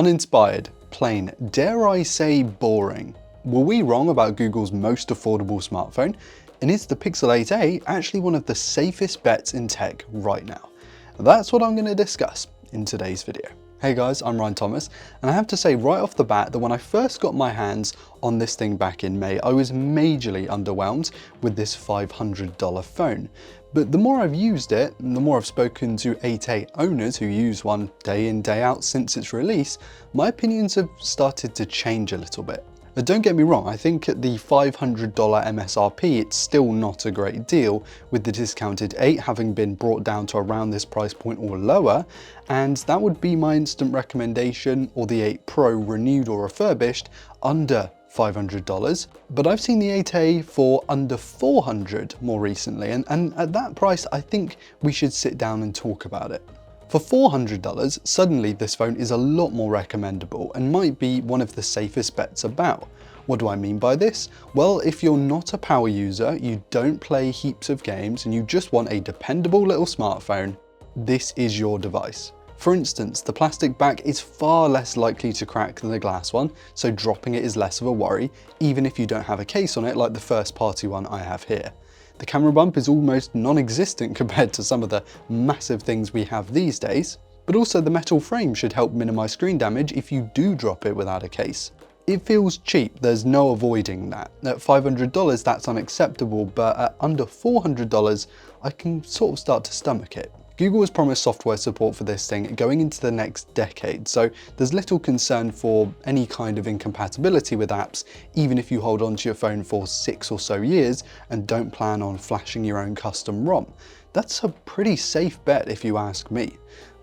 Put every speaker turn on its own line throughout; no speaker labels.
Uninspired, plain, dare I say boring. Were we wrong about Google's most affordable smartphone? And is the Pixel 8a actually one of the safest bets in tech right now? That's what I'm going to discuss in today's video. Hey guys, I'm Ryan Thomas, and I have to say right off the bat that when I first got my hands on this thing back in May, I was majorly underwhelmed with this $500 phone. But the more I've used it, and the more I've spoken to 8a owners who use one day in, day out since its release, my opinions have started to change a little bit. But don't get me wrong, I think at the $500 MSRP it's still not a great deal, with the discounted 8 having been brought down to around this price point or lower, and that would be my instant recommendation, or the 8 Pro renewed or refurbished under $500, but I've seen the 8a for under $400 more recently, and at that price I think we should sit down and talk about it. For $400, suddenly this phone is a lot more recommendable and might be one of the safest bets about. What do I mean by this? Well, if you're not a power user, you don't play heaps of games, and you just want a dependable little smartphone, this is your device. For instance, the plastic back is far less likely to crack than the glass one, so dropping it is less of a worry, even if you don't have a case on it like the first party one I have here. The camera bump is almost non-existent compared to some of the massive things we have these days, but also the metal frame should help minimize screen damage if you do drop it without a case. It feels cheap, there's no avoiding that. At $500 that's unacceptable, but at under $400 I can sort of start to stomach it. Google has promised software support for this thing going into the next decade, so there's little concern for any kind of incompatibility with apps, even if you hold on to your phone for 6 or so years and don't plan on flashing your own custom ROM. That's a pretty safe bet if you ask me.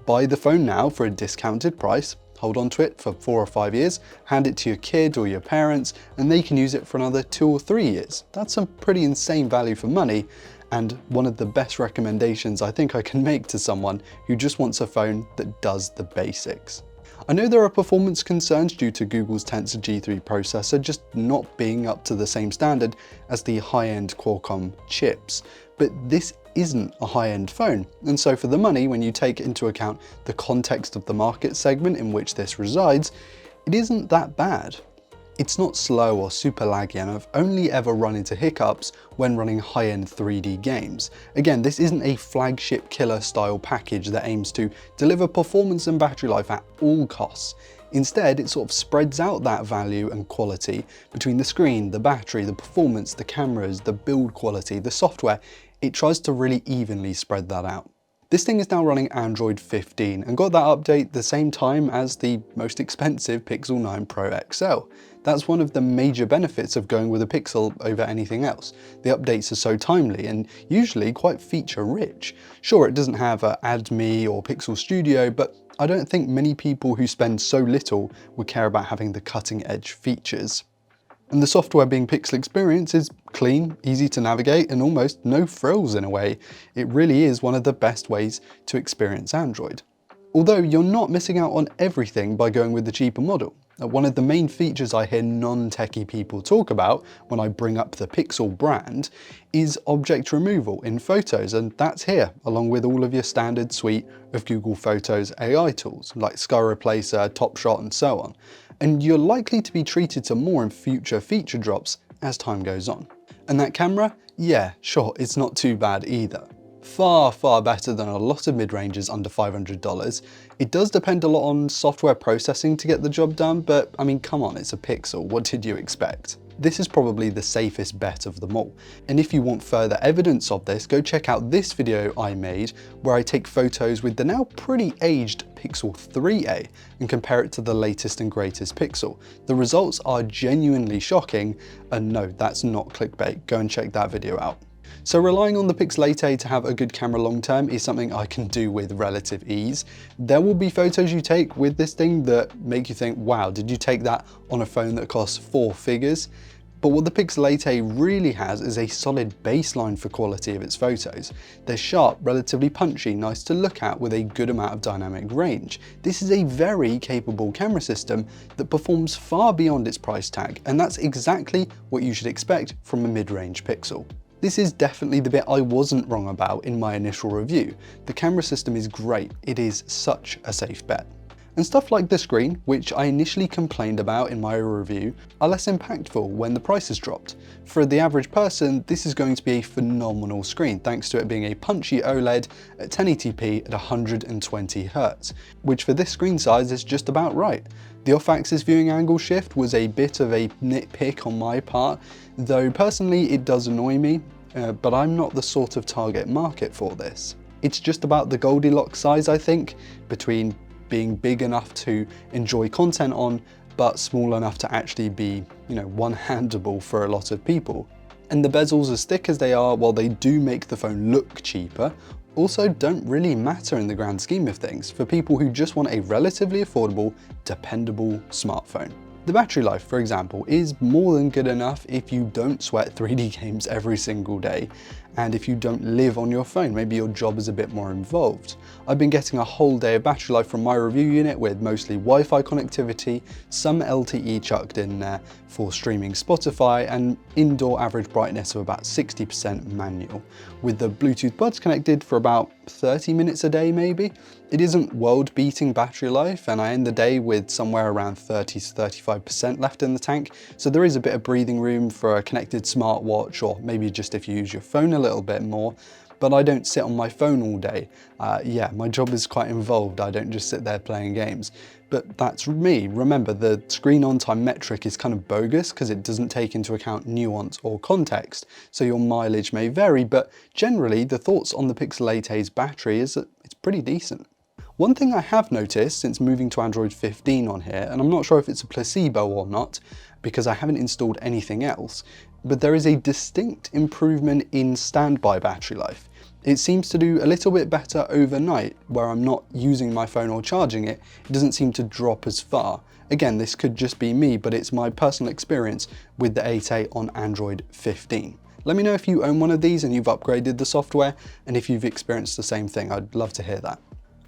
Buy the phone now for a discounted price, hold on to it for 4 or 5 years, hand it to your kid or your parents, and they can use it for another 2 or 3 years. That's a pretty insane value for money, and one of the best recommendations I think I can make to someone who just wants a phone that does the basics. I know there are performance concerns due to Google's Tensor G3 processor just not being up to the same standard as the high-end Qualcomm chips, but this isn't a high-end phone, and so for the money, when you take into account the context of the market segment in which this resides, it isn't that bad. It's not slow or super laggy, and I've only ever run into hiccups when running high-end 3D games. Again, this isn't a flagship killer style package that aims to deliver performance and battery life at all costs. Instead, it sort of spreads out that value and quality between the screen, the battery, the performance, the cameras, the build quality, the software. It tries to really evenly spread that out. This thing is now running Android 15 and got that update the same time as the most expensive Pixel 9 Pro XL. That's one of the major benefits of going with a Pixel over anything else. The updates are so timely and usually quite feature rich. Sure, it doesn't have Add Me or Pixel Studio, but I don't think many people who spend so little would care about having the cutting edge features. And the software being Pixel Experience is clean, easy to navigate, and almost no frills in a way. It really is one of the best ways to experience Android. Although you're not missing out on everything by going with the cheaper model. One of the main features I hear non-techie people talk about when I bring up the Pixel brand is object removal in photos, and that's here, along with all of your standard suite of Google Photos AI tools like Sky Replacer, Top Shot, and so on. And you're likely to be treated to more in future feature drops as time goes on. And that camera? Yeah, sure, it's not too bad either. Far, far better than a lot of mid-ranges under $500. It does depend a lot on software processing to get the job done, but I mean, come on, it's a Pixel, what did you expect? This is probably the safest bet of them all. And if you want further evidence of this, go check out this video I made where I take photos with the now pretty aged Pixel 3a and compare it to the latest and greatest Pixel. The results are genuinely shocking, and no, that's not clickbait. Go and check that video out. So relying on the Pixel 8a to have a good camera long term is something I can do with relative ease. There will be photos you take with this thing that make you think, wow, did you take that on a phone that costs 4 figures? But what the Pixel 8a really has is a solid baseline for quality of its photos. They're sharp, relatively punchy, nice to look at with a good amount of dynamic range. This is a very capable camera system that performs far beyond its price tag, and that's exactly what you should expect from a mid-range Pixel. This is definitely the bit I wasn't wrong about in my initial review. The camera system is great, it is such a safe bet. And stuff like the screen, which I initially complained about in my review, are less impactful when the price has dropped. For the average person, this is going to be a phenomenal screen, thanks to it being a punchy OLED at 1080p at 120Hz, which for this screen size is just about right. The off-axis viewing angle shift was a bit of a nitpick on my part, though personally it does annoy me, but I'm not the sort of target market for this. It's just about the Goldilocks size, I think, between being big enough to enjoy content on, but small enough to actually be, one-handable for a lot of people. And the bezels, as thick as they are, while they do make the phone look cheaper, also don't really matter in the grand scheme of things for people who just want a relatively affordable, dependable smartphone. The battery life, for example, is more than good enough if you don't sweat 3D games every single day, and if you don't live on your phone, maybe your job is a bit more involved. I've been getting a whole day of battery life from my review unit with mostly Wi-Fi connectivity, some LTE chucked in there for streaming Spotify, and indoor average brightness of about 60% manual, with the Bluetooth buds connected for about 30 minutes a day maybe. It isn't world-beating battery life, and I end the day with somewhere around 30 to 35% left in the tank, so there is a bit of breathing room for a connected smartwatch, or maybe just if you use your phone a little bit more. But I don't sit on my phone all day. Yeah, my job is quite involved. I don't just sit there playing games. But that's me. Remember, the screen on time metric is kind of bogus because it doesn't take into account nuance or context, so your mileage may vary, but generally the thoughts on the Pixel 8a's battery is that it's pretty decent. One thing I have noticed since moving to Android 15 on here, and I'm not sure if it's a placebo or not, because I haven't installed anything else, but there is a distinct improvement in standby battery life. It seems to do a little bit better overnight, where I'm not using my phone or charging it. It doesn't seem to drop as far. Again, this could just be me, but it's my personal experience with the 8A on Android 15. Let me know if you own one of these and you've upgraded the software, and if you've experienced the same thing. I'd love to hear that.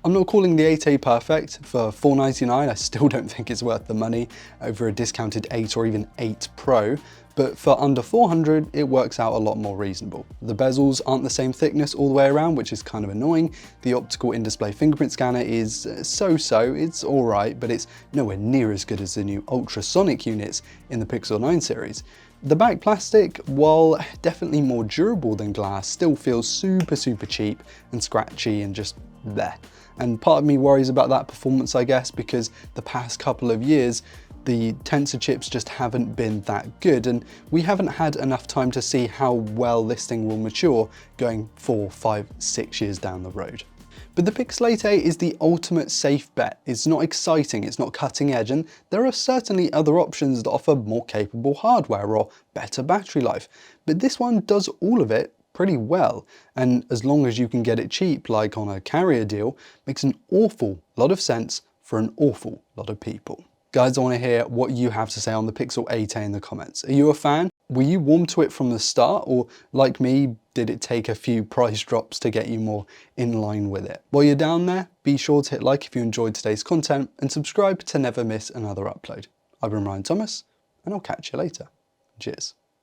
I'm not calling the 8A perfect. For $499, I still don't think it's worth the money over a discounted 8 or even 8 Pro, but for under $400, it works out a lot more reasonable. The bezels aren't the same thickness all the way around, which is kind of annoying. The optical in-display fingerprint scanner is so-so, it's all right, but it's nowhere near as good as the new ultrasonic units in the Pixel 9 series. The back plastic, while definitely more durable than glass, still feels super cheap and scratchy and just bleh. And part of me worries about that performance, I guess, because the past couple of years, the Tensor chips just haven't been that good, and we haven't had enough time to see how well this thing will mature going 4, 5, 6 years down the road. But the Pixel 8a is the ultimate safe bet. It's not exciting, it's not cutting edge, and there are certainly other options that offer more capable hardware or better battery life. But this one does all of it pretty well, and as long as you can get it cheap, like on a carrier deal, makes an awful lot of sense for an awful lot of people. Guys, I want to hear what you have to say on the Pixel 8a in the comments. Are you a fan? Were you warm to it from the start, or like me, did it take a few price drops to get you more in line with it? While you're down there, be sure to hit like if you enjoyed today's content and subscribe to never miss another upload. I've been Ryan Thomas, and I'll catch you later. Cheers.